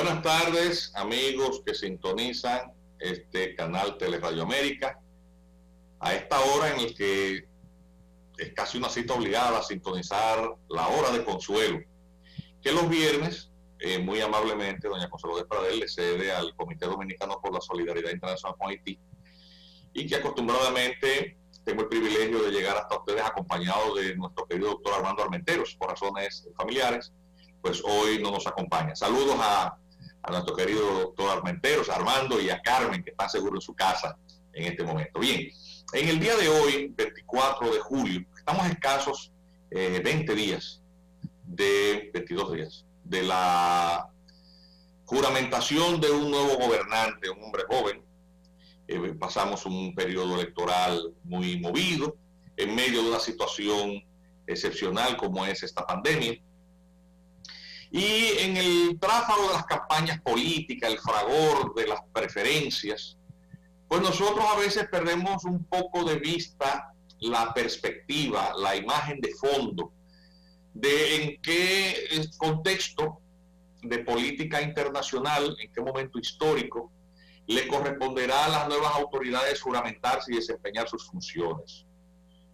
Buenas tardes, amigos que sintonizan este canal Teleradio América. A esta hora en el que es casi una cita obligada a sintonizar la hora de Consuelo, que los viernes, muy amablemente, doña Consuelo de Pradel le cede al Comité Dominicano por la Solidaridad Internacional con Haití, y que acostumbradamente tengo el privilegio de llegar hasta ustedes acompañado de nuestro querido doctor Armando Armenteros, por razones familiares, pues hoy no nos acompaña. Saludos a nuestro querido doctor Armenteros, a Armando y a Carmen, que está seguro en su casa en este momento. Bien, en el día de hoy, 24 de julio, estamos escasos 22 días de la juramentación de un nuevo gobernante, un hombre joven. Pasamos un periodo electoral muy movido, en medio de una situación excepcional como es esta pandemia. Y en el tráfago de las campañas políticas, el fragor de las preferencias, pues nosotros a veces perdemos un poco de vista la perspectiva, la imagen de fondo de en qué contexto de política internacional, en qué momento histórico le corresponderá a las nuevas autoridades juramentarse y desempeñar sus funciones.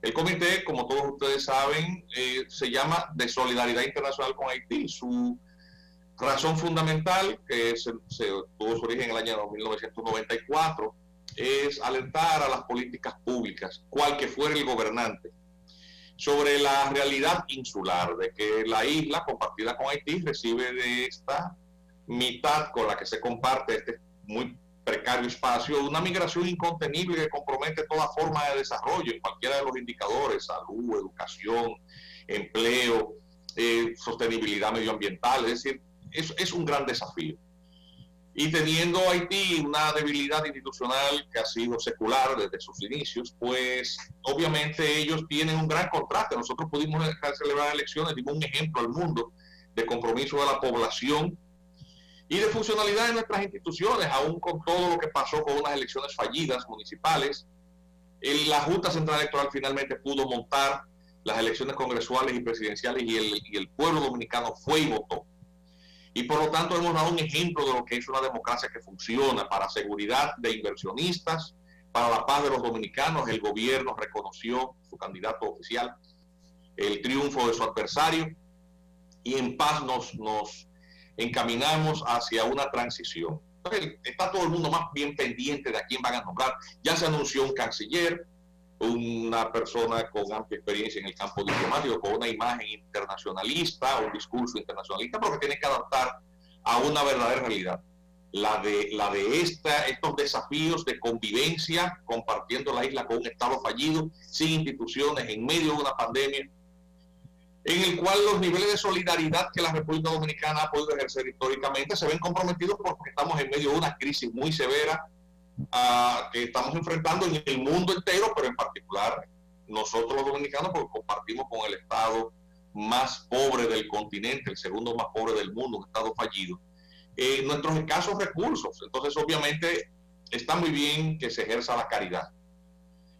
El comité, como todos ustedes saben, se llama de Solidaridad Internacional con Haití. Su razón fundamental, que tuvo su origen en el año 1994, es alentar a las políticas públicas, cual que fuera el gobernante, sobre la realidad insular de que la isla compartida con Haití recibe de esta mitad con la que se comparte este muy precario espacio, una migración incontenible que compromete toda forma de desarrollo en cualquiera de los indicadores: salud, educación, empleo, sostenibilidad medioambiental. Es decir, es un gran desafío. Y teniendo Haití una debilidad institucional que ha sido secular desde sus inicios, pues obviamente ellos tienen un gran contraste. Nosotros pudimos celebrar elecciones, dimos un ejemplo al mundo de compromiso de la población y de funcionalidad de nuestras instituciones, aún con todo lo que pasó con unas elecciones fallidas municipales. La Junta Central Electoral finalmente pudo montar las elecciones congresuales y presidenciales y el pueblo dominicano fue y votó. Y por lo tanto hemos dado un ejemplo de lo que es una democracia que funciona para seguridad de inversionistas, para la paz de los dominicanos. El gobierno reconoció su candidato oficial, el triunfo de su adversario, y en paz nos encaminamos hacia una transición. Entonces, está todo el mundo más bien pendiente de a quién van a nombrar. Ya se anunció un canciller, una persona con amplia experiencia en el campo diplomático, con una imagen internacionalista, un discurso internacionalista, pero que tiene que adaptar a una verdadera realidad, la de estos desafíos de convivencia, compartiendo la isla con un Estado fallido, sin instituciones, en medio de una pandemia, en el cual los niveles de solidaridad que la República Dominicana ha podido ejercer históricamente se ven comprometidos porque estamos en medio de una crisis muy severa que estamos enfrentando en el mundo entero, pero en particular nosotros los dominicanos, porque compartimos con el Estado más pobre del continente, el segundo más pobre del mundo, un Estado fallido, nuestros escasos recursos. Entonces obviamente está muy bien que se ejerza la caridad,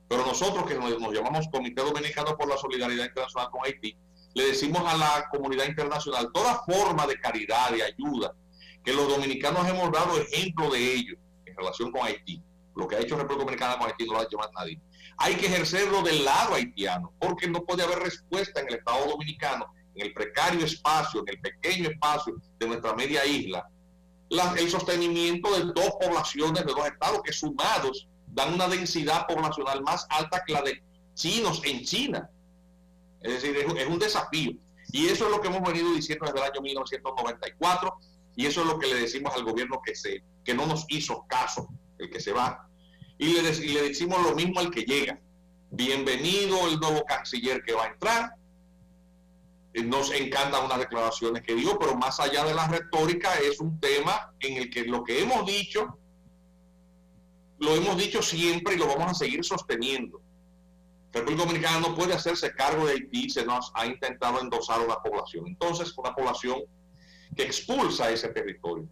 pero nosotros que nos llamamos Comité Dominicano por la Solidaridad Internacional con Haití, le decimos a la comunidad internacional: toda forma de caridad, de ayuda, que los dominicanos hemos dado ejemplo de ello en relación con Haití, lo que ha hecho República Dominicana con Haití no lo ha hecho más nadie, hay que ejercerlo del lado haitiano, porque no puede haber respuesta en el Estado dominicano, en el precario espacio, en el pequeño espacio de nuestra media isla, el sostenimiento de dos poblaciones de dos estados que sumados dan una densidad poblacional más alta que la de chinos en China. Es decir, es un desafío. Y eso es lo que hemos venido diciendo desde el año 1994, y eso es lo que le decimos al gobierno que no nos hizo caso, el que se va. Y le decimos lo mismo al que llega: bienvenido el nuevo canciller que va a entrar. Nos encantan unas declaraciones que dio, pero más allá de la retórica es un tema en el que lo que hemos dicho, lo hemos dicho siempre y lo vamos a seguir sosteniendo. República Dominicana no puede hacerse cargo de Haití, se nos ha intentado endosar una población. Entonces, una población que expulsa ese territorio.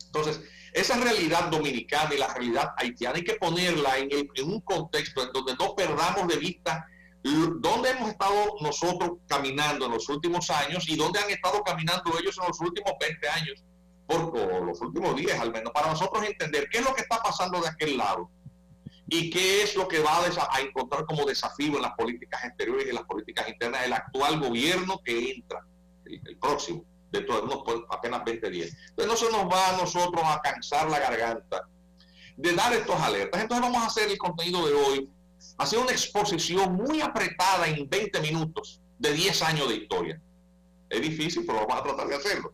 Entonces, esa realidad dominicana y la realidad haitiana hay que ponerla en un contexto en donde no perdamos de vista dónde hemos estado nosotros caminando en los últimos años y dónde han estado caminando ellos en los últimos 20 años. por los últimos días al menos, para nosotros entender qué es lo que está pasando de aquel lado y qué es lo que va a encontrar como desafío en las políticas exteriores y en las políticas internas del actual gobierno que entra, el próximo, dentro de unos apenas 20 días. Entonces no se nos va a nosotros a cansar la garganta de dar estos alertas. Entonces vamos a hacer el contenido de hoy, hacer una exposición muy apretada en 20 minutos de 10 años de historia. Es difícil, pero vamos a tratar de hacerlo.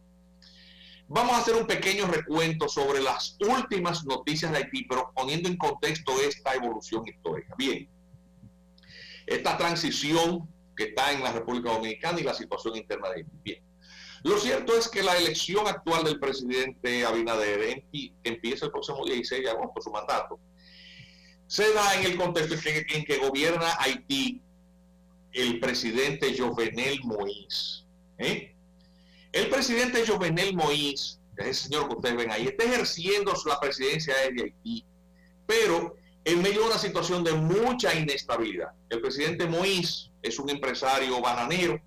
Vamos a hacer un pequeño recuento sobre las últimas noticias de Haití, pero poniendo en contexto esta evolución histórica. Bien, esta transición que está en la República Dominicana y la situación interna de Haití. Bien, lo cierto es que la elección actual del presidente Abinader empieza el próximo 16 de agosto, su mandato. Se da en el contexto en que gobierna Haití el presidente Jovenel Moïse. El presidente Jovenel Moïse, que es el señor que ustedes ven ahí, está ejerciendo la presidencia de Haití, pero en medio de una situación de mucha inestabilidad. El presidente Moïse es un empresario bananero,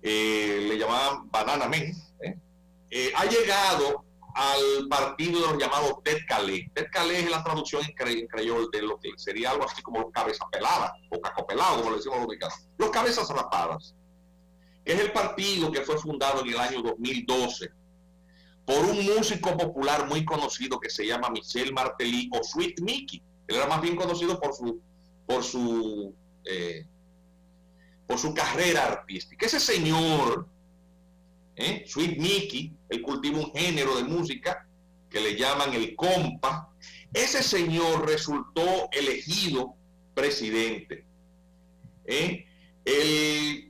le llamaban Banana Man, ha llegado al partido de los llamados Tête Calée. Tête Calée es la traducción en creyol de lo que sería algo así como los cabezas peladas, o cacopelados, como le decimos los mexicanos, los cabezas rapadas. Es el partido que fue fundado en el año 2012 por un músico popular muy conocido que se llama Michel Martelly o Sweet Mickey. Él era más bien conocido por su carrera artística. Ese señor, Sweet Mickey, él cultiva un género de música que le llaman el compa. Ese señor resultó elegido presidente. Él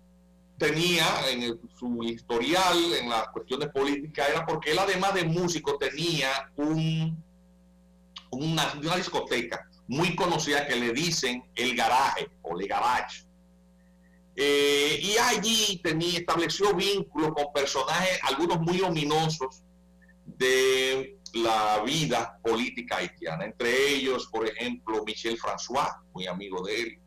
tenía en su historial en las cuestiones políticas, era porque él además de músico tenía una discoteca muy conocida que le dicen el Garaje o Le Garage. Y allí estableció vínculos con personajes, algunos muy ominosos de la vida política haitiana. Entre ellos, por ejemplo, Michel François, muy amigo de él,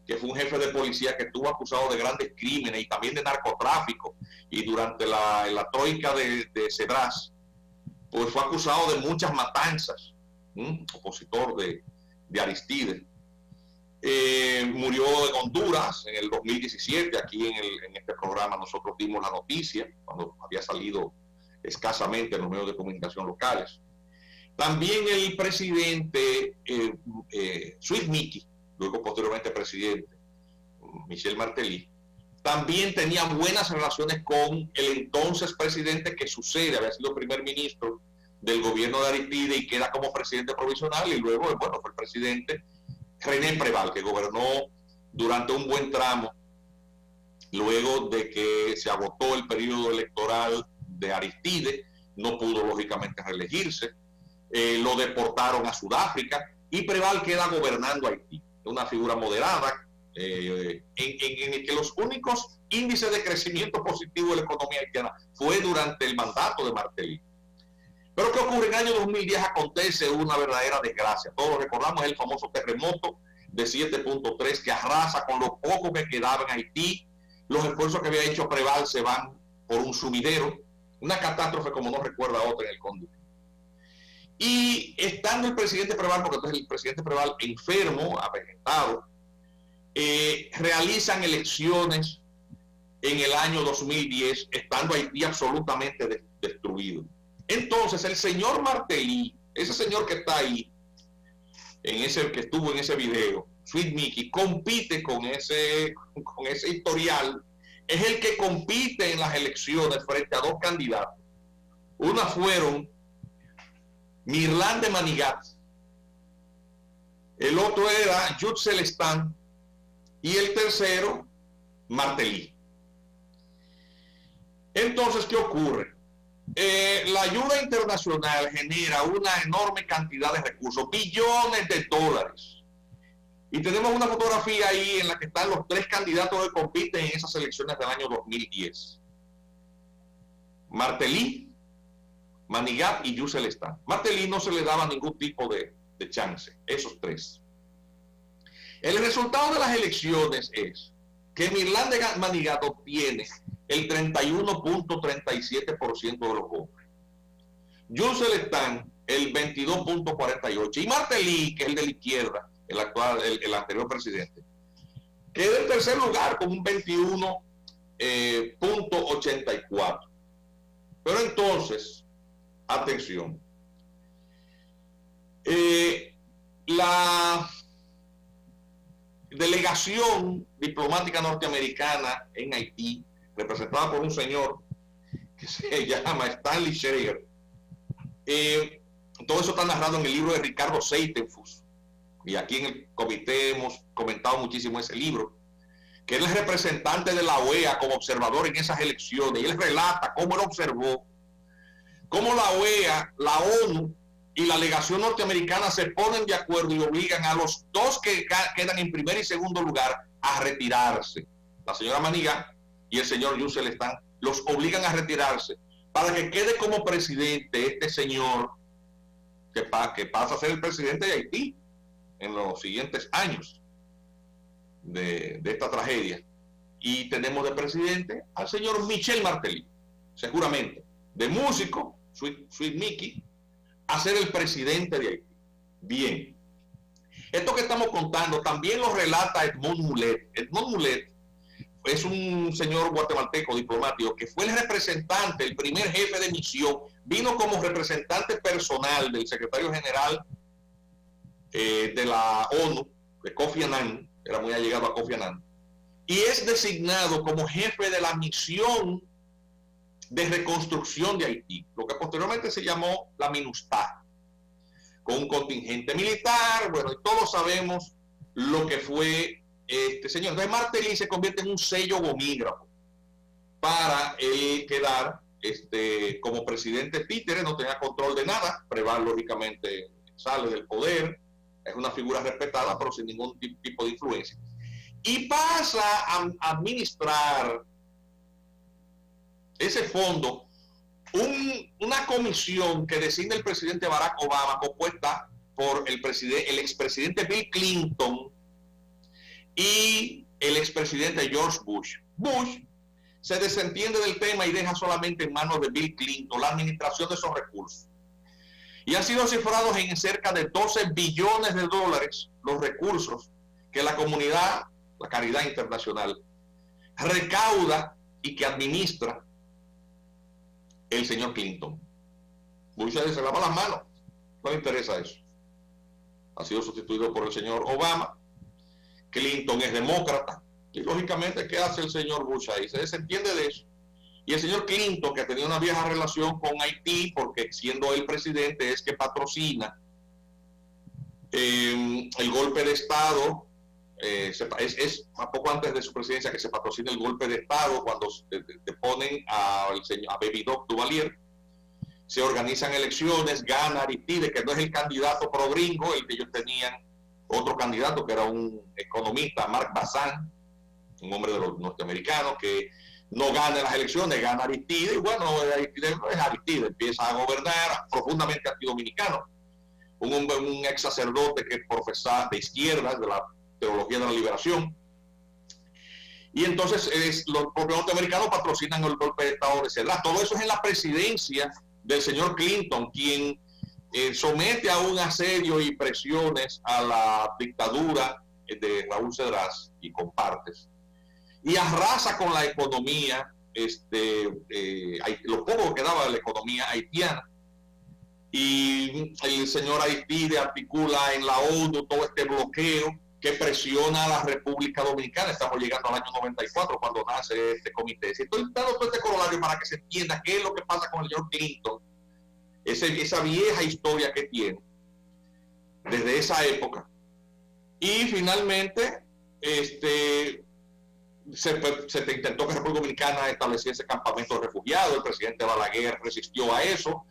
que fue un jefe de policía que estuvo acusado de grandes crímenes y también de narcotráfico. Y durante la troika de Cedras, pues fue acusado de muchas matanzas, opositor de Aristides. Murió en Honduras en el 2017. Aquí en este programa nosotros dimos la noticia cuando había salido escasamente en los medios de comunicación locales. También el presidente Sweet Mickey, luego posteriormente presidente Michel Martelly, también tenía buenas relaciones con el entonces presidente que sucede, había sido primer ministro del gobierno de Aristides y queda como presidente provisional, y luego, bueno, fue el presidente René Preval, que gobernó durante un buen tramo, luego de que se agotó el periodo electoral de Aristides, no pudo lógicamente reelegirse, lo deportaron a Sudáfrica y Preval queda gobernando Haití, una figura moderada, en el que los únicos índices de crecimiento positivo de la economía haitiana fue durante el mandato de Martelly. Pero ¿qué ocurre? En el año 2010 acontece una verdadera desgracia. Todos recordamos el famoso terremoto de 7.3 que arrasa con lo poco que quedaba en Haití. Los esfuerzos que había hecho Preval se van por un sumidero. Una catástrofe como no recuerda otra en el Cóndor. Y estando el presidente Preval, porque entonces el presidente Preval enfermo, avejentado, realizan elecciones en el año 2010, estando Haití absolutamente destruido. Entonces el señor Martelly, ese señor que está ahí, que estuvo en ese video, Sweet Mickey, compite con ese historial, es el que compite en las elecciones frente a dos candidatos. Una fueron Mirlán de Manigat, el otro era Jude Celestin y el tercero Martelly. Entonces, ¿qué ocurre? La ayuda internacional genera una enorme cantidad de recursos, billones de dólares. Y tenemos una fotografía ahí en la que están los tres candidatos que compiten en esas elecciones del año 2010. Martelly, Manigat y Jude Celestin. Martelly no se le daba ningún tipo de chance, esos tres. El resultado de las elecciones es que Mirlán de Manigat obtiene el 31.37% de los votos. Jules Celestin, el 22.48%. Y Martelly, que es el de la izquierda, el anterior presidente, queda en tercer lugar con un 21.84%. Pero entonces, atención, la delegación diplomática norteamericana en Haití, representada por un señor que se llama Stanley Schreier, todo eso está narrado en el libro de Ricardo Seitenfuss, y aquí en el comité hemos comentado muchísimo ese libro, que él es representante de la OEA como observador en esas elecciones, y él relata cómo él observó cómo la OEA, la ONU y la legación norteamericana se ponen de acuerdo y obligan a los dos que quedan en primer y segundo lugar a retirarse. La señora Manigá y el señor Jules Celestin los obligan a retirarse para que quede como presidente este señor que pasa a ser el presidente de Haití en los siguientes años de esta tragedia. Y tenemos de presidente al señor Michel Martelly, seguramente, de músico, Sweet Mickey, a ser el presidente de Haití. Bien. Esto que estamos contando también lo relata Edmond Mulet. Edmond Mulet es un señor guatemalteco diplomático que fue el representante, el primer jefe de misión, vino como representante personal del secretario general de la ONU, de Kofi Annan, era muy allegado a Kofi Annan, y es designado como jefe de la misión de reconstrucción de Haití, lo que posteriormente se llamó la MINUSTAH, con un contingente militar. Bueno, y todos sabemos lo que fue este señor. Entonces Martelly se convierte en un sello gomígrafo para él quedar como presidente títere, no tenía control de nada. Preval lógicamente sale del poder, es una figura respetada pero sin ningún tipo de influencia, y pasa a administrar ese fondo una comisión que designa el presidente Barack Obama, compuesta por el expresidente Bill Clinton y el expresidente George Bush. Bush se desentiende del tema y deja solamente en manos de Bill Clinton la administración de esos recursos. Y han sido cifrados en cerca de 12 billones de dólares los recursos que la comunidad, la caridad internacional, recauda y que administra el señor Clinton. Bush se lava las manos, no le interesa eso. Ha sido sustituido por el señor Obama. Clinton es demócrata y lógicamente ¿qué hace el señor Bush ahí? Se desentiende de eso. Y el señor Clinton, que tenía una vieja relación con Haití, porque siendo el presidente es que patrocina el golpe de Estado, es a poco antes de su presidencia que se patrocina el golpe de Estado, cuando deponen a Baby Doc Duvalier, se organizan elecciones, gana Aristide, que no es el candidato pro gringo, el que ellos tenían otro candidato que era un economista, Marc Bazin, un hombre de los norteamericanos, que no gana las elecciones, gana Aristide, y bueno, Aristide es Aristide, empieza a gobernar profundamente antidominicano, un ex sacerdote que profesaba de izquierdas, de la teología de la liberación, y entonces los propios norteamericanos patrocinan el golpe de Estado de Cedras. Todo eso es en la presidencia del señor Clinton, quien somete a un asedio y presiones a la dictadura de Raúl Cedras y compartes, y arrasa con la economía, lo poco que quedaba de la economía haitiana. Y el señor Aristide articula en la ONU todo este bloqueo que presiona a la República Dominicana. Estamos llegando al año 94 cuando nace este comité. Estoy dando todo este corolario para que se entienda qué es lo que pasa con el señor Clinton, esa vieja historia que tiene desde esa época. Y finalmente se intentó que la República Dominicana estableciese campamentos de refugiados. El presidente Balaguer resistió a eso.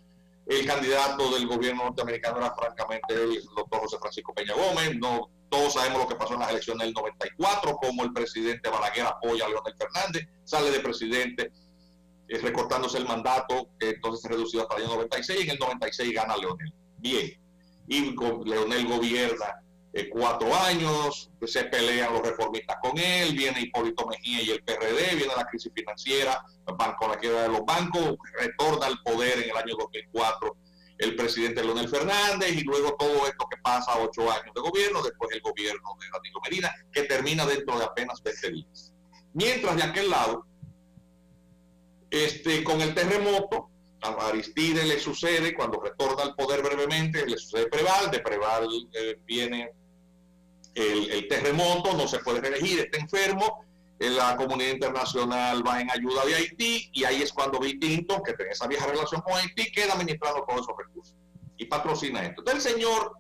El candidato del gobierno norteamericano era francamente el doctor José Francisco Peña Gómez. No, todos sabemos lo que pasó en las elecciones del 94, como el presidente Balaguer apoya a Leonel Fernández, sale de presidente recortándose el mandato, que entonces se reducido hasta el año 96, y en el 96 gana Leonel. Bien, y Leonel gobierna 4 años, se pelean los reformistas con él, viene Hipólito Mejía y el PRD, viene la crisis financiera con la quiebra de los bancos, retorna al poder en el año 2004 el presidente Leonel Fernández, y luego todo esto que pasa 8 años de gobierno, después el gobierno de Danilo Medina, que termina dentro de apenas 20 días. Mientras de aquel lado, con el terremoto, a Aristide le sucede, cuando retorna al poder brevemente, le sucede Preval, de Preval viene el terremoto, no se puede reelegir, está enfermo, la comunidad internacional va en ayuda de Haití, y ahí es cuando Bill Clinton, que tiene esa vieja relación con Haití, queda administrando todos esos recursos y patrocina esto. Entonces el señor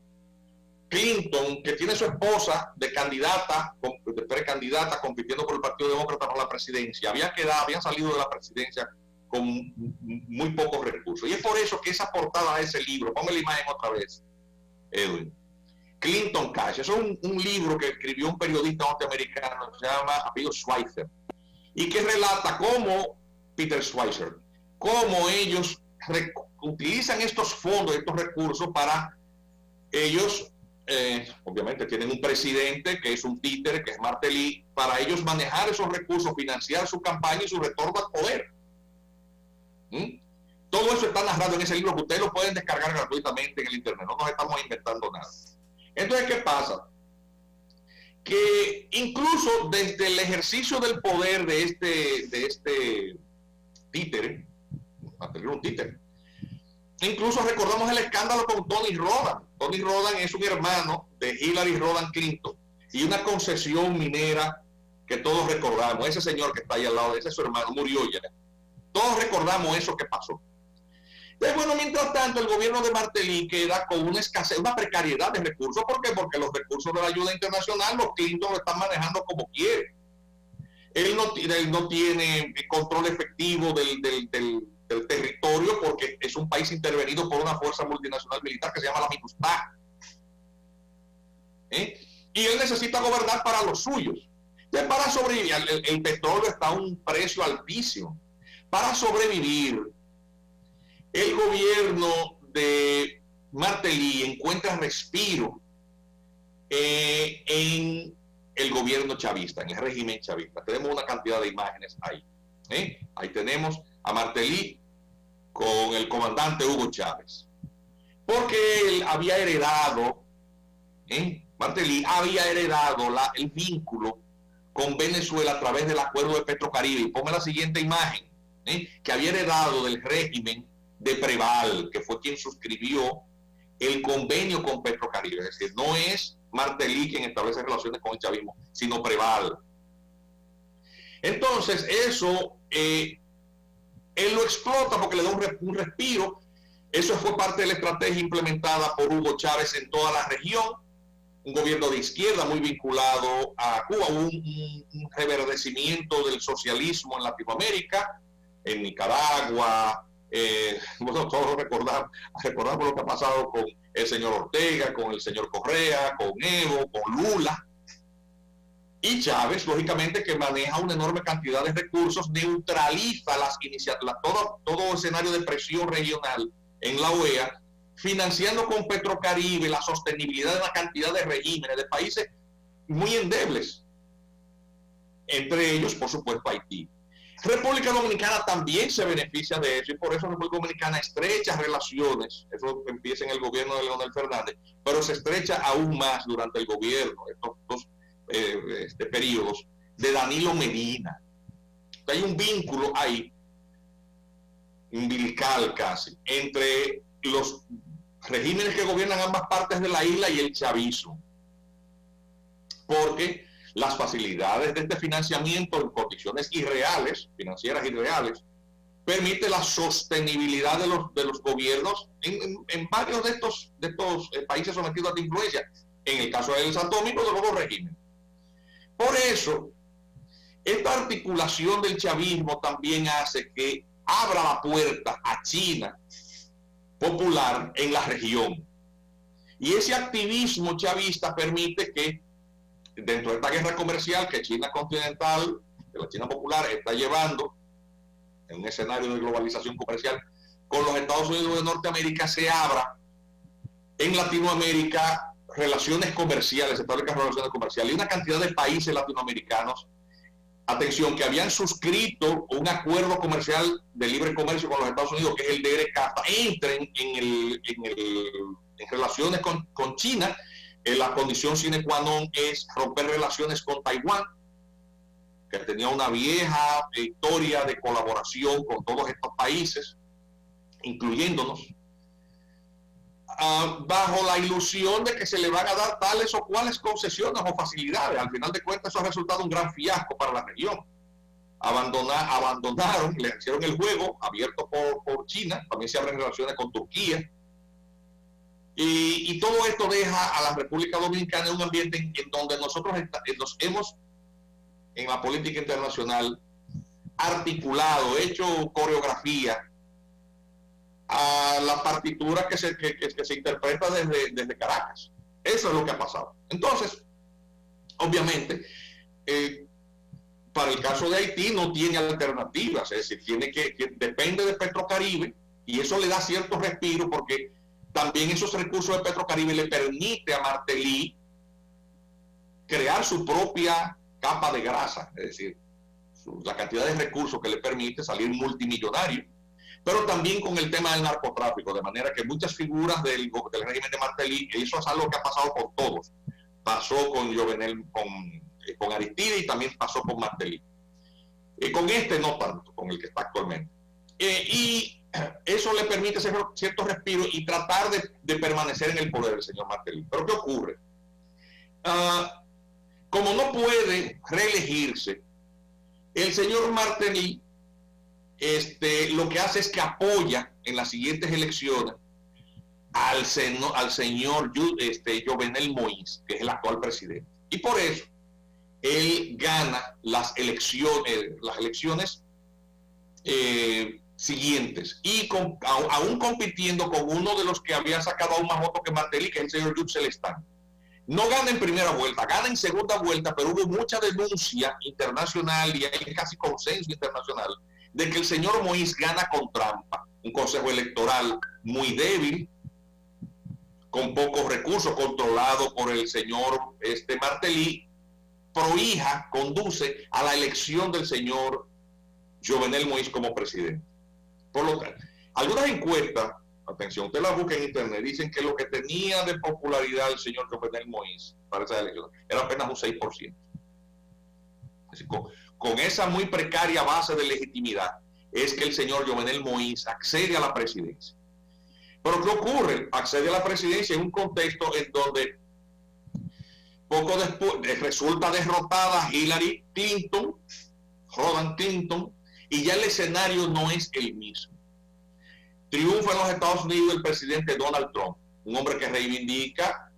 Clinton, que tiene su esposa de candidata, de precandidata, compitiendo por el Partido Demócrata por la presidencia, habían salido de la presidencia con muy pocos recursos. Y es por eso que esa portada de ese libro, ponme la imagen otra vez, Edwin, Clinton Cash, es un libro que escribió un periodista norteamericano, se llama apellido Schweitzer, y que relata cómo Peter Schweitzer, cómo ellos utilizan estos fondos, estos recursos para ellos, obviamente tienen un presidente que es un títere, que es Martelly, para ellos manejar esos recursos, financiar su campaña y su retorno al poder. Todo eso está narrado en ese libro, que ustedes lo pueden descargar gratuitamente en el internet, no nos estamos inventando nada. Entonces, ¿qué pasa? Que incluso desde el ejercicio del poder de este títere, un títere, incluso recordamos el escándalo con Tony Rodan. Tony Rodan es un hermano de Hillary Rodham Clinton y una concesión minera que todos recordamos. Ese señor que está ahí al lado, ese es su hermano, murió ya. Todos recordamos eso que pasó. Entonces, bueno, mientras tanto, el gobierno de Martelly queda con una escasez, una precariedad de recursos. ¿Por qué? Porque los recursos de la ayuda internacional, los Clinton lo están manejando como quieren. Él no tiene control efectivo del territorio, porque es un país intervenido por una fuerza multinacional militar que se llama la MINUSTAH. Y él necesita gobernar para los suyos. Entonces, para sobrevivir, el petróleo está a un precio altísimo. Para sobrevivir, el gobierno de Martelly encuentra respiro en el gobierno chavista, en el régimen chavista. Tenemos una cantidad de imágenes ahí. Ahí tenemos a Martelly con el comandante Hugo Chávez. Porque él había heredado, Martelly había heredado el vínculo con Venezuela a través del acuerdo de Petrocaribe. Y ponme la siguiente imagen, que había heredado del régimen de Preval, que fue quien suscribió el convenio con Petrocaribe. Es decir, no es Martelly quien establece relaciones con el chavismo, sino Preval. Entonces, eso, él lo explota porque le da un respiro. Eso fue parte de la estrategia implementada por Hugo Chávez en toda la región. Un gobierno de izquierda muy vinculado a Cuba, un reverdecimiento del socialismo en Latinoamérica, en Nicaragua. Bueno, todos recordamos lo que ha pasado con el señor Ortega, con el señor Correa, con Evo, con Lula. Y Chávez, lógicamente, que maneja una enorme cantidad de recursos, neutraliza las iniciativas, todo escenario de presión regional en la OEA, financiando con Petrocaribe la sostenibilidad de una cantidad de regímenes de países muy endebles, entre ellos, por supuesto, Haití. República Dominicana también se beneficia de eso, y por eso República Dominicana estrecha relaciones. Eso empieza en el gobierno de Leonel Fernández, pero se estrecha aún más durante el gobierno, estos dos periodos de Danilo Medina. Hay un vínculo ahí, umbilical casi, entre los regímenes que gobiernan ambas partes de la isla y el chavismo, porque las facilidades de este financiamiento en condiciones irreales, financieras irreales, permite la sostenibilidad de los gobiernos en varios de estos países sometidos a esta influencia, en el caso del atómico de los dos regímenes. Por eso, esta articulación del chavismo también hace que abra la puerta a China popular en la región. Y ese activismo chavista permite que dentro de esta guerra comercial que China continental, que la China popular está llevando en un escenario de globalización comercial con los Estados Unidos de Norteamérica, se abra en Latinoamérica relaciones comerciales, establezcan relaciones comerciales, y una cantidad de países latinoamericanos, atención, que habían suscrito un acuerdo comercial de libre comercio con los Estados Unidos, que es el DR-CAFTA, entren en relaciones con China. La condición sine qua non es romper relaciones con Taiwán, que tenía una vieja historia de colaboración con todos estos países, incluyéndonos, bajo la ilusión de que se le van a dar tales o cuales concesiones o facilidades. Al final de cuentas, eso ha resultado un gran fiasco para la región. Abandonaron, le hicieron el juego abierto por China, también se abren relaciones con Turquía, y todo esto deja a la República Dominicana en un ambiente en donde nosotros nos hemos, en la política internacional, articulado, hecho coreografía a la partitura que se interpreta desde Caracas. Eso es lo que ha pasado. Entonces, obviamente, para el caso de Haití no tiene alternativas, es decir, depende de Petrocaribe, y eso le da cierto respiro, porque también esos recursos de Petrocaribe le permite a Martelly crear su propia capa de grasa, es decir, la cantidad de recursos que le permite salir multimillonario, pero también con el tema del narcotráfico, de manera que muchas figuras del régimen de Martelly, eso es algo que ha pasado con todos, pasó con Jovenel, con Aristide, y también pasó con Martelly. Con este no tanto, con el que está actualmente. Y eso le permite hacer cierto respiro y tratar de permanecer en el poder del señor Martelly. Pero ¿qué ocurre? Como no puede reelegirse, el señor Martelly lo que hace es que apoya en las siguientes elecciones al señor Jovenel Moïse, que es el actual presidente. Y por eso él gana las elecciones siguientes, y aún compitiendo con uno de los que había sacado aún más votos que Martelly, que es el señor Jules Celestin. No gana en primera vuelta, gana en segunda vuelta, pero hubo mucha denuncia internacional y hay casi consenso internacional de que el señor Moïse gana con trampa. Un consejo electoral muy débil, con pocos recursos, controlado por el señor Martelly, conduce a la elección del señor Jovenel Moïse como presidente. Por lo tanto, algunas encuestas, atención, usted las busca en internet, dicen que lo que tenía de popularidad el señor Jovenel Moïse para esa elección era apenas un 6%. Así, con esa muy precaria base de legitimidad, es que el señor Jovenel Moïse accede a la presidencia. Pero ¿qué ocurre? Accede a la presidencia en un contexto en donde poco después resulta derrotada Hillary Clinton, Rodan Clinton, y ya el escenario no es el mismo. Triunfa en los Estados Unidos el presidente Donald Trump, un hombre que reivindica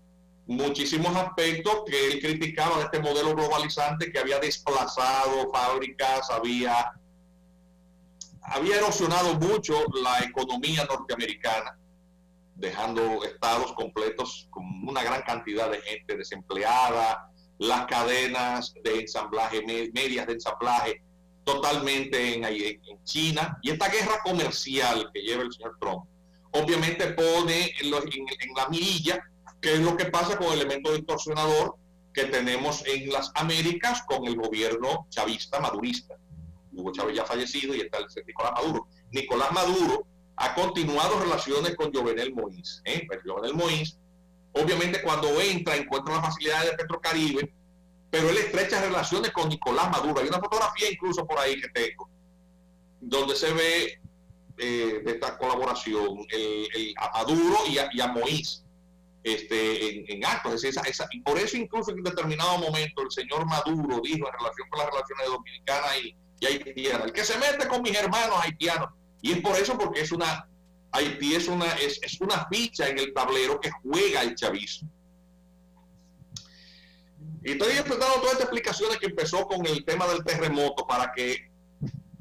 muchísimos aspectos que él criticaba de este modelo globalizante que había desplazado fábricas, había erosionado mucho la economía norteamericana, dejando estados completos con una gran cantidad de gente desempleada, las cadenas de ensamblaje, medias de ensamblaje, totalmente en China. Y esta guerra comercial que lleva el señor Trump, obviamente pone en la mirilla qué es lo que pasa con el elemento distorsionador que tenemos en las Américas con el gobierno chavista madurista. Hugo Chávez ya fallecido y está el Nicolás Maduro. Nicolás Maduro ha continuado relaciones con Jovenel Moïse. Pues Jovenel Moïse, obviamente, cuando encuentra las facilidades de Petrocaribe, pero él estrecha relaciones con Nicolás Maduro. Hay una fotografía incluso por ahí que tengo, donde se ve de esta colaboración a Maduro y a Moïse en actos. Es decir, y por eso incluso en determinado momento el señor Maduro dijo en relación con las relaciones dominicanas y haitianas: el que se mete con mis hermanos haitianos. Y es por eso, porque Haití es una ficha en el tablero que juega el chavismo. Y estoy explicando todas estas explicaciones que empezó con el tema del terremoto, para que,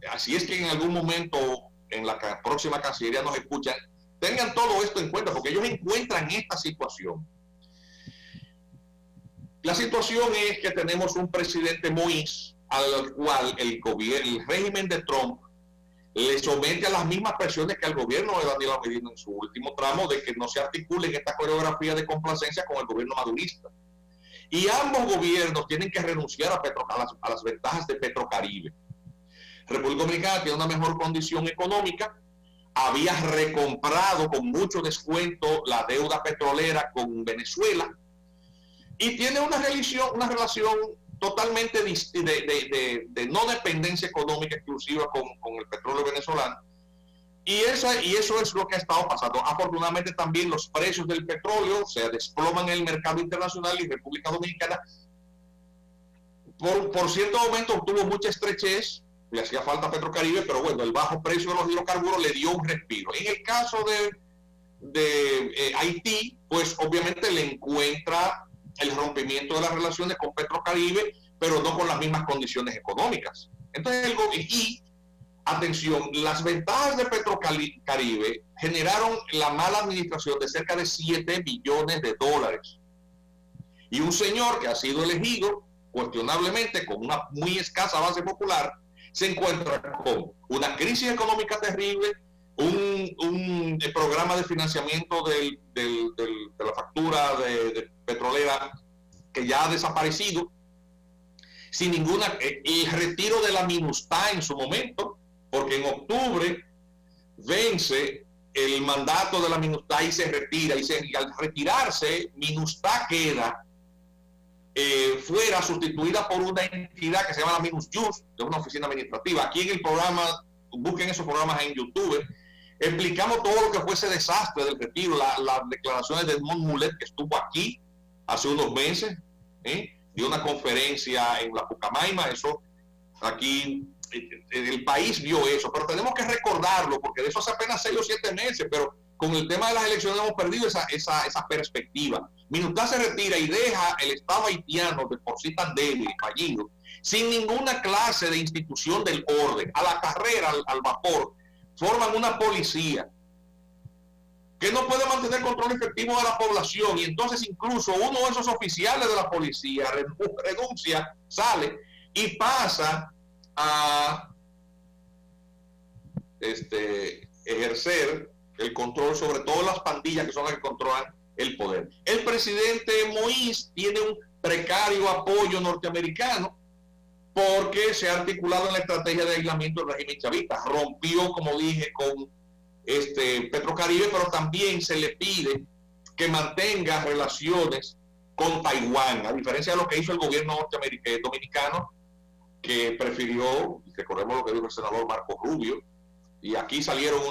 así es que en algún momento en la próxima Cancillería nos escuchan, tengan todo esto en cuenta, porque ellos encuentran esta situación. La situación es que tenemos un presidente Moïse al cual el régimen de Trump le somete a las mismas presiones que al gobierno de Danilo Medina en su último tramo, de que no se articule en esta coreografía de complacencia con el gobierno madurista. Y ambos gobiernos tienen que renunciar a las ventajas de Petrocaribe. República Dominicana tiene una mejor condición económica, había recomprado con mucho descuento la deuda petrolera con Venezuela y tiene una relación totalmente de no dependencia económica exclusiva con el petróleo venezolano. Y eso es lo que ha estado pasando. Afortunadamente también los precios del petróleo se desploman en el mercado internacional y República Dominicana por cierto momento obtuvo mucha estrechez, le hacía falta Petrocaribe, pero bueno, el bajo precio de los hidrocarburos le dio un respiro. En el caso de Haití, pues obviamente le encuentra el rompimiento de las relaciones con Petrocaribe, pero no con las mismas condiciones económicas. Entonces, atención, las ventajas de Petrocaribe generaron la mala administración de cerca de 7 billones de dólares. Y un señor que ha sido elegido, cuestionablemente, con una muy escasa base popular, se encuentra con una crisis económica terrible, un programa de financiamiento de la factura de petrolera que ya ha desaparecido, sin ninguna, el retiro de la MINUSTAH en su momento, porque en octubre vence el mandato de la MINUSTAH y se retira, y al retirarse, MINUSTAH queda fuera, sustituida por una entidad que se llama la MINUSJUST, de una oficina administrativa. Aquí en el programa, busquen esos programas en YouTube, explicamos todo lo que fue ese desastre del retiro, las declaraciones de Edmond Mulet, que estuvo aquí hace unos meses, dio una conferencia en la Pucamaima, eso aquí el país vio eso, pero tenemos que recordarlo, porque de eso hace apenas 6 o 7 meses, pero con el tema de las elecciones hemos perdido esa perspectiva. MINUSTAH se retira y deja el Estado haitiano, de por sí tan débil y fallido, sin ninguna clase de institución del orden, a la carrera, al vapor. Forman una policía que no puede mantener control efectivo de la población, y entonces incluso uno de esos oficiales de la policía renuncia, sale y pasa a ejercer el control sobre todas las pandillas que son las que controlan el poder. El presidente Moïse tiene un precario apoyo norteamericano porque se ha articulado en la estrategia de aislamiento del régimen chavista. Rompió, como dije, con Petrocaribe, pero también se le pide que mantenga relaciones con Taiwán, a diferencia de lo que hizo el gobierno dominicano, que prefirió, recordemos lo que dijo el senador Marco Rubio, y aquí salieron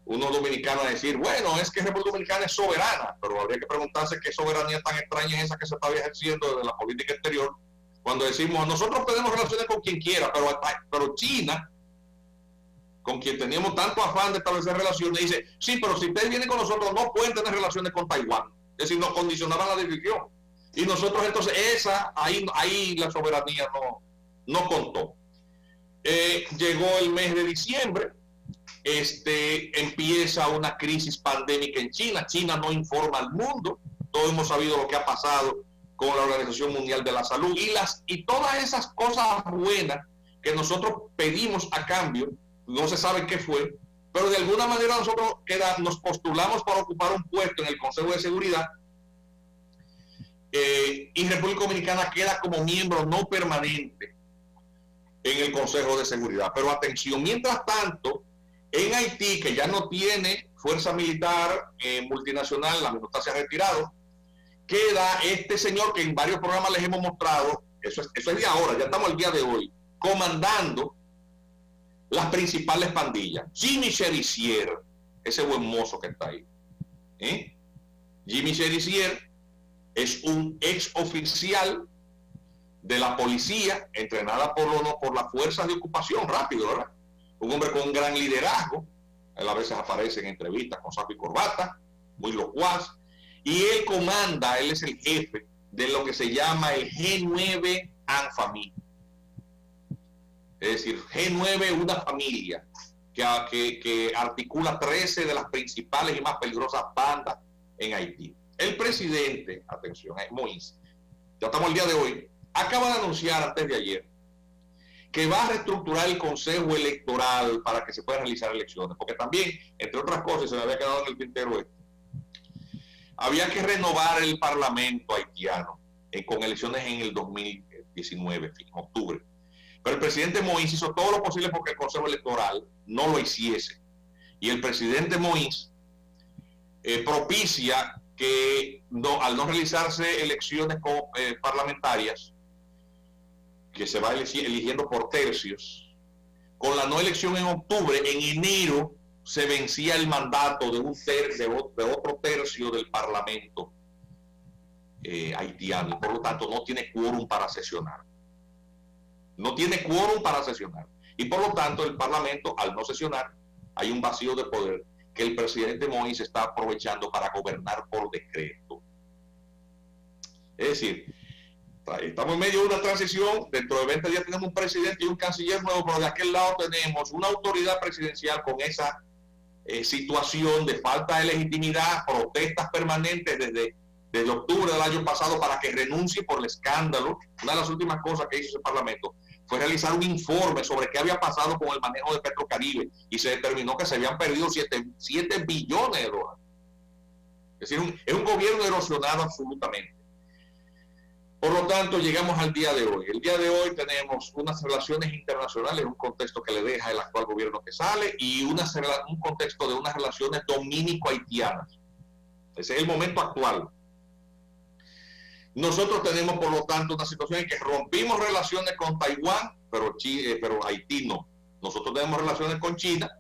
unos dominicanos a decir, bueno, es que República Dominicana es soberana, pero habría que preguntarse qué soberanía tan extraña es esa que se está ejerciendo desde la política exterior, cuando decimos, nosotros tenemos relaciones con quien quiera, pero China, con quien teníamos tanto afán de establecer relaciones, dice, sí, pero si ustedes vienen con nosotros, no pueden tener relaciones con Taiwán. Es decir, nos condicionaban la decisión. Y nosotros entonces, ahí la soberanía no contó. Llegó el mes de diciembre, empieza una crisis pandémica en China. China no informa al mundo. Todos hemos sabido lo que ha pasado con la Organización Mundial de la Salud y todas esas cosas buenas que nosotros pedimos a cambio, no se sabe qué fue, pero de alguna manera nosotros nos postulamos para ocupar un puesto en el Consejo de Seguridad, y República Dominicana queda como miembro no permanente en el Consejo de Seguridad. Pero atención, mientras tanto, en Haití, que ya no tiene fuerza militar multinacional, la MINUSTAH se ha retirado, queda este señor que en varios programas les hemos mostrado, eso es de ahora, ya estamos al día de hoy, comandando las principales pandillas. Jimmy Cherizier, ese buen mozo que está ahí. Jimmy Cherizier es un ex oficial de la policía, entrenada por las fuerzas de ocupación, rápido, ¿verdad? Un hombre con un gran liderazgo, él a veces aparece en entrevistas con saco y corbata, muy locuaz, y él es el jefe de lo que se llama el G9 en Famille. Es decir, G9, una familia que articula 13 de las principales y más peligrosas bandas en Haití. El presidente, atención, Moïse, ya estamos el día de hoy, acaba de anunciar antes de ayer que va a reestructurar el Consejo Electoral para que se puedan realizar elecciones, porque también, entre otras cosas, se me había quedado en el tintero esto, había que renovar el Parlamento haitiano con elecciones en el 2019, en octubre. Pero el presidente Moïse hizo todo lo posible porque el Consejo Electoral no lo hiciese. Y el presidente Moïse propicia que al no realizarse elecciones parlamentarias, que se va eligiendo por tercios, con la no elección en octubre, en enero se vencía el mandato de otro tercio del Parlamento haitiano, y por lo tanto no tiene quórum para sesionar. No tiene quórum para sesionar. Y por lo tanto el Parlamento, al no sesionar, hay un vacío de poder que el presidente Moïse está aprovechando para gobernar por decreto. Es decir, estamos en medio de una transición, dentro de 20 días tenemos un presidente y un canciller nuevo, pero de aquel lado tenemos una autoridad presidencial con esa situación de falta de legitimidad, protestas permanentes desde octubre del año pasado para que renuncie por el escándalo. Una de las últimas cosas que hizo ese Parlamento fue realizar un informe sobre qué había pasado con el manejo de Petrocaribe y se determinó que se habían perdido 7 billones de dólares. Es decir, es un gobierno erosionado absolutamente. Por lo tanto, llegamos al día de hoy. El día de hoy tenemos unas relaciones internacionales, un contexto que le deja el actual gobierno que sale y un contexto de unas relaciones dominico-haitianas. Ese es el momento actual. Nosotros tenemos, por lo tanto, una situación en que rompimos relaciones con Taiwán, pero Haití no. Nosotros tenemos relaciones con China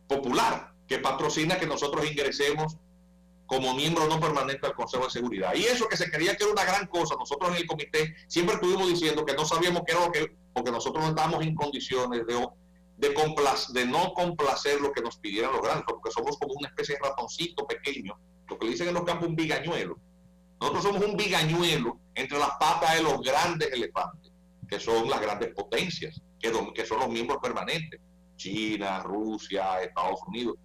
popular, que patrocina que nosotros ingresemos como miembro no permanente al Consejo de Seguridad. Y eso que se creía que era una gran cosa, nosotros en el comité siempre estuvimos diciendo que no sabíamos qué era lo que, porque nosotros no estábamos en condiciones de no complacer lo que nos pidieran los grandes, porque somos como una especie de ratoncito pequeño, lo que le dicen en los campos un bigañuelo. Nosotros somos un bigañuelo entre las patas de los grandes elefantes, que son las grandes potencias, que son los miembros permanentes, China, Rusia, Estados Unidos.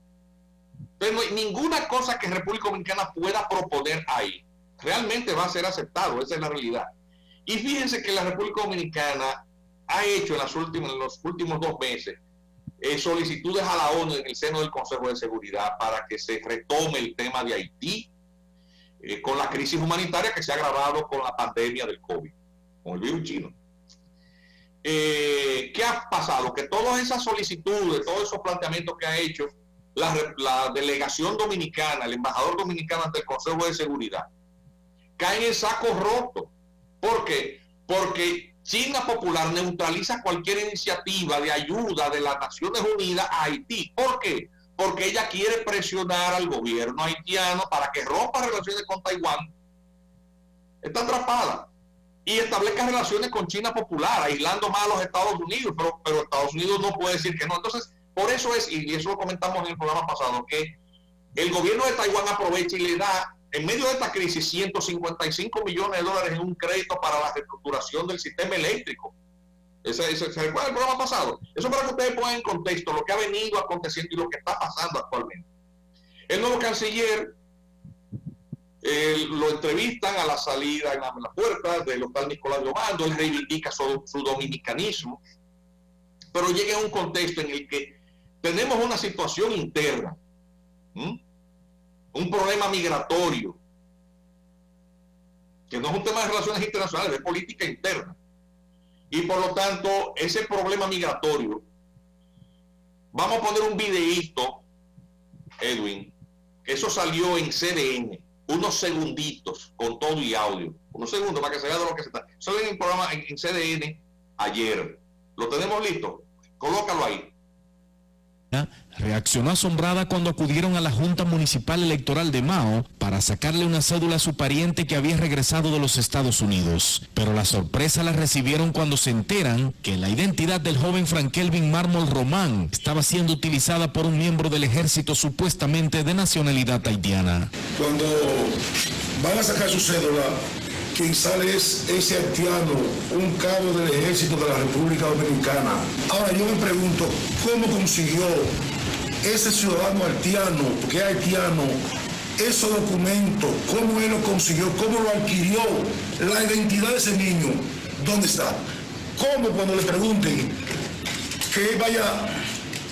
Entonces no hay ninguna cosa que República Dominicana pueda proponer ahí realmente va a ser aceptado, esa es la realidad. Y fíjense que la República Dominicana ha hecho en los últimos 2 meses solicitudes a la ONU en el seno del Consejo de Seguridad para que se retome el tema de Haití, con la crisis humanitaria que se ha agravado con la pandemia del COVID, con el virus chino. ¿Qué ha pasado? Que todas esas solicitudes, todos esos planteamientos que ha hecho la delegación dominicana, el embajador dominicano ante el Consejo de Seguridad, caen en saco roto. ¿Por qué? Porque China Popular neutraliza cualquier iniciativa de ayuda de las Naciones Unidas a Haití. ¿Por qué? Porque ella quiere presionar al gobierno haitiano para que rompa relaciones con Taiwán. Está atrapada. Y establezca relaciones con China Popular, aislando más a los Estados Unidos, pero Estados Unidos no puede decir que no. Entonces, por eso es, y eso lo comentamos en el programa pasado, que el gobierno de Taiwán aprovecha y le da, en medio de esta crisis, 155 millones de dólares en un crédito para la reestructuración del sistema eléctrico. ¿Se recuerda el programa pasado? Eso para que ustedes pongan en contexto lo que ha venido aconteciendo y lo que está pasando actualmente. El nuevo canciller lo entrevistan a la salida en la puerta del hotel Nicolás Obando, él reivindica su dominicanismo, pero llega a un contexto en el que tenemos una situación interna, un problema migratorio, que no es un tema de relaciones internacionales, es política interna. Y por lo tanto, ese problema migratorio, vamos a poner un videíto, Edwin, que eso salió en CDN, unos segunditos, con todo y audio, unos segundos para que se vea de lo que se está. Salió en el programa en CDN ayer. ¿Lo tenemos listo? Colócalo ahí. Reaccionó asombrada cuando acudieron a la Junta Municipal Electoral de Mao para sacarle una cédula a su pariente que había regresado de los Estados Unidos. Pero la sorpresa la recibieron cuando se enteran que la identidad del joven Frankelvin Mármol Román estaba siendo utilizada por un miembro del ejército supuestamente de nacionalidad haitiana. Cuando van a sacar su cédula, quien sale es ese haitiano, un cabo del ejército de la República Dominicana. Ahora yo me pregunto, ¿cómo consiguió ese ciudadano haitiano, porque es haitiano, esos documentos? ¿Cómo él lo consiguió? ¿Cómo lo adquirió? La identidad de ese niño, ¿dónde está? ¿Cómo cuando le pregunten que vaya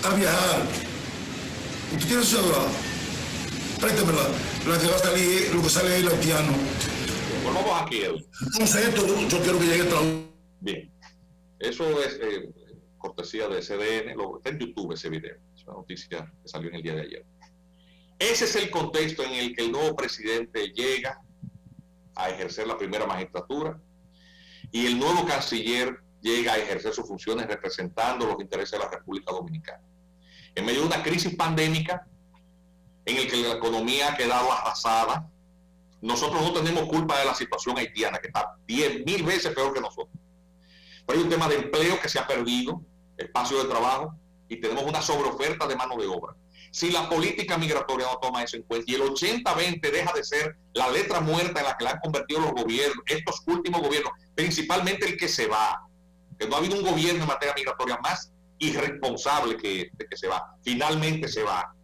a viajar? ¿Usted tiene su cédula? Préstemela. La que va a salir, lo que sale ahí, el haitiano. Volvamos aquí, Edwin. Entonces esto, yo quiero que llegue a Bien. Eso es cortesía de CDN. Está en YouTube ese video. Es una noticia que salió en el día de ayer. Ese es el contexto en el que el nuevo presidente llega a ejercer la primera magistratura y el nuevo canciller llega a ejercer sus funciones representando los intereses de la República Dominicana. En medio de una crisis pandémica en el que la economía ha quedado arrasada, nosotros no tenemos culpa de la situación haitiana, que está 10.000 veces peor que nosotros. Pero hay un tema de empleo que se ha perdido, espacio de trabajo, y tenemos una sobreoferta de mano de obra. Si la política migratoria no toma eso en cuenta y el 80-20 deja de ser la letra muerta en la que la han convertido los gobiernos, estos últimos gobiernos, principalmente el que se va, que no ha habido un gobierno en materia migratoria más irresponsable que este que se va, finalmente se va.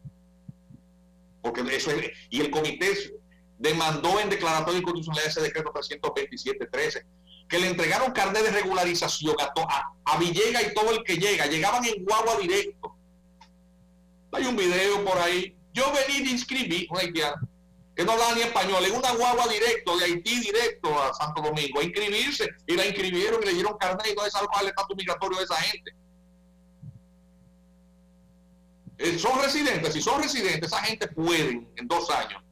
Porque eso es, y el comité demandó en declaratoria de inconstitucionalidad ese decreto 327-13, que le entregaron carnet de regularización a Villegas y todo el que llega, llegaban en guagua directo. Hay un video por ahí, yo vení de inscribir, un haitiano, que no hablaba ni español, en una guagua directo, de Haití directo a Santo Domingo, a inscribirse, y la inscribieron y le dieron carnet y no es algo al estatus migratorio de esa gente. Son residentes, si son residentes, esa gente pueden, en 2 años,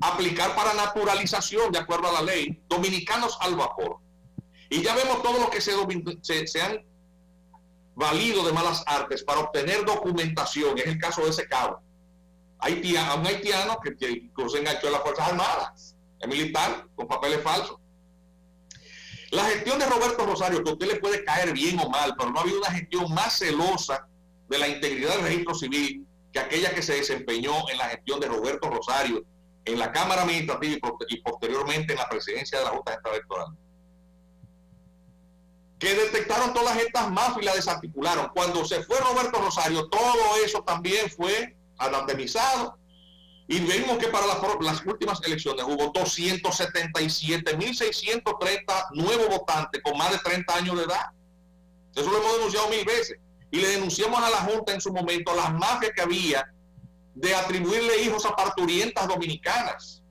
aplicar para naturalización de acuerdo a la ley, dominicanos al vapor. Y ya vemos todos los que se han valido de malas artes para obtener documentación. Es el caso de ese cabo. A un haitiano que se enganchó en las Fuerzas Armadas, es militar, con papeles falsos. La gestión de Roberto Rosario, que a usted le puede caer bien o mal, pero no ha habido una gestión más celosa de la integridad del registro civil que aquella que se desempeñó en la gestión de Roberto Rosario en la Cámara Administrativa y posteriormente en la presidencia de la Junta Central Electoral, que detectaron todas estas mafias y las desarticularon. Cuando se fue Roberto Rosario, todo eso también fue anatemizado, y vimos que para las últimas elecciones hubo 277.630 nuevos votantes con más de 30 años de edad. Eso lo hemos denunciado 1000 veces, y le denunciamos a la Junta en su momento las mafias que había de atribuirle hijos a parturientas dominicanas,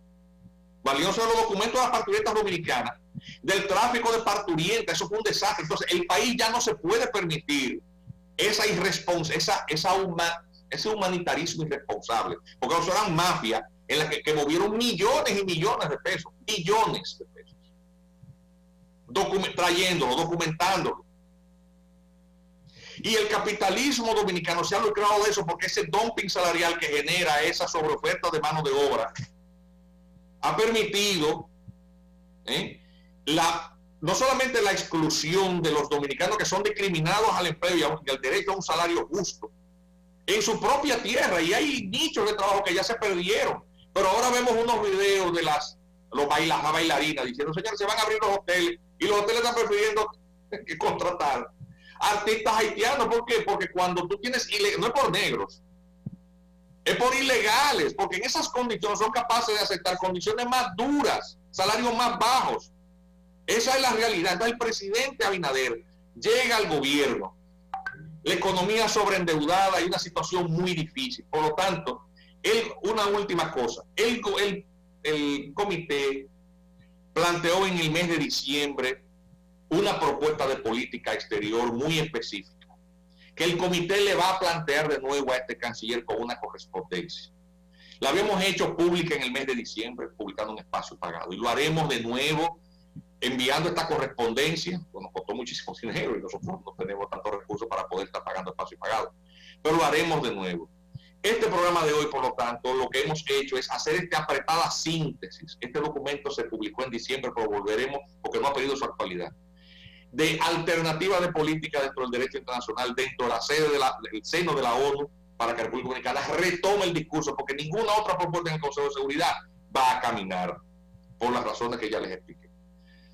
valiéndose de los documentos de las parturientas dominicanas, del tráfico de parturientas. Eso fue un desastre. Entonces el país ya no se puede permitir esa irresponsabilidad, ese humanitarismo irresponsable, porque eso eran mafias en las que movieron millones y millones de pesos, trayéndolo, documentándolo. Y el capitalismo dominicano se ha lucrado de eso, porque ese dumping salarial que genera esa sobreoferta de mano de obra ha permitido no solamente la exclusión de los dominicanos que son discriminados al empleo y al derecho a un salario justo en su propia tierra, y hay nichos de trabajo que ya se perdieron. Pero ahora vemos unos videos de las bailarinas diciendo: señores, se van a abrir los hoteles, y los hoteles están prefiriendo contratar artistas haitianos. ¿Por qué? Porque cuando tú tienes, no es por negros, es por ilegales, porque en esas condiciones son capaces de aceptar condiciones más duras, salarios más bajos. Esa es la realidad. Entonces el presidente Abinader llega al gobierno, la economía sobreendeudada y una situación muy difícil. Por lo tanto, una última cosa, el comité planteó en el mes de diciembre una propuesta de política exterior muy específica, que el comité le va a plantear de nuevo a este canciller con una correspondencia. La habíamos hecho pública en el mes de diciembre, publicando un espacio pagado, y lo haremos de nuevo enviando esta correspondencia. Nos costó muchísimo dinero y nosotros no tenemos tantos recursos para poder estar pagando espacio pagado, pero lo haremos de nuevo. Este programa de hoy, por lo tanto, lo que hemos hecho es hacer esta apretada síntesis. Este documento se publicó en diciembre, pero volveremos, porque no ha perdido su actualidad, de alternativa de política dentro del derecho internacional, dentro de la sede del seno de la ONU, para que la República Dominicana retome el discurso, porque ninguna otra propuesta en el Consejo de Seguridad va a caminar, por las razones que ya les expliqué.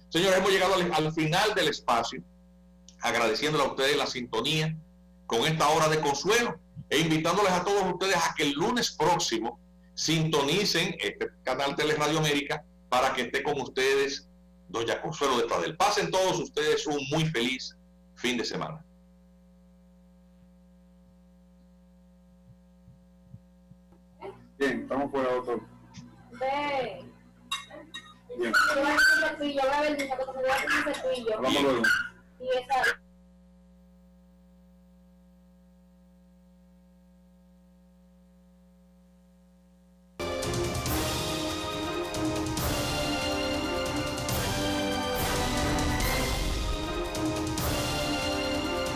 Señores, hemos llegado al final del espacio, agradeciéndole a ustedes la sintonía con esta hora de consuelo, e invitándoles a todos ustedes a que el lunes próximo sintonicen este canal Teleradio América para que esté con ustedes doña Consuelo de Pradel. Pasen todos ustedes un muy feliz fin de semana. Bien, estamos fuera, doctor. Ve. Bien. Yo voy a ver el cepillo, voy a ver el niño que se vea con el cepillo. Hablamos luego. Y esa.